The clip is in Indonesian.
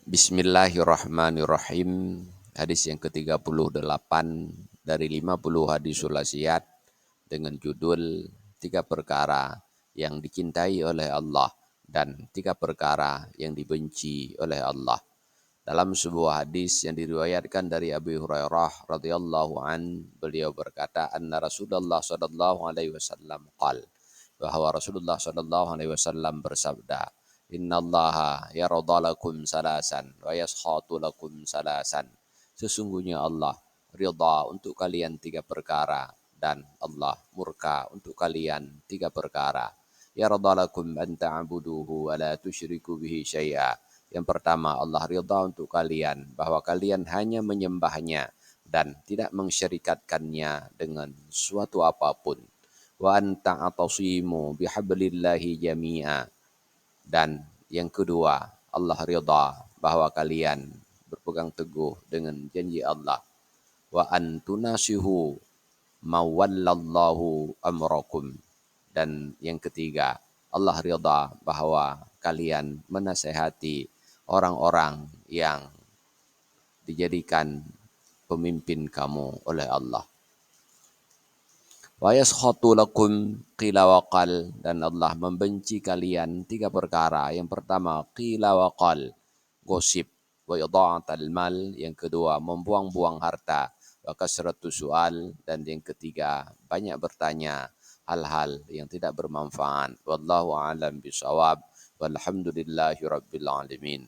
Bismillahirrahmanirrahim. Hadis yang ke-38 dari 50 hadis wasiat dengan judul 3 perkara yang dicintai oleh Allah dan 3 perkara yang dibenci oleh Allah. Dalam sebuah hadis yang diriwayatkan dari Abu Hurairah radhiyallahu an, beliau berkata, anna Rasulullah sallallahu alaihi wasallam qala, bahwa Rasulullah sallallahu alaihi wasallam bersabda, innallaha yarda lakum salasan wa yaskhatu lakum salasan. Sesungguhnya Allah ridha untuk kalian 3 perkara dan Allah murka untuk kalian 3 perkara. Yarda lakum an ta'buduhu wa la tusyriku bihi syai'a. Yang pertama, Allah ridha untuk kalian bahwa kalian hanya menyembahnya dan tidak mensyirikatkannya dengan suatu apapun. Wa an ta'tasimu bihablillahi jami'a. Dan yang kedua, Allah ridha bahwa kalian berpegang teguh dengan janji Allah. Wa an tunasihu mawallallahu amrakum. Dan yang ketiga, Allah ridha bahwa kalian menasehati orang-orang yang dijadikan pemimpin kamu oleh Allah. Wa yaskhatu lakum qila wa qal, dan Allah membenci kalian 3 perkara. Yang pertama, qila wa qal, gosip, wa idha'atal mal, yang kedua membuang-buang harta, wa kasratu su'al, dan yang ketiga banyak bertanya hal-hal yang tidak bermanfaat. Wallahu a'lam bishawab. Walhamdulillahi rabbil alamin.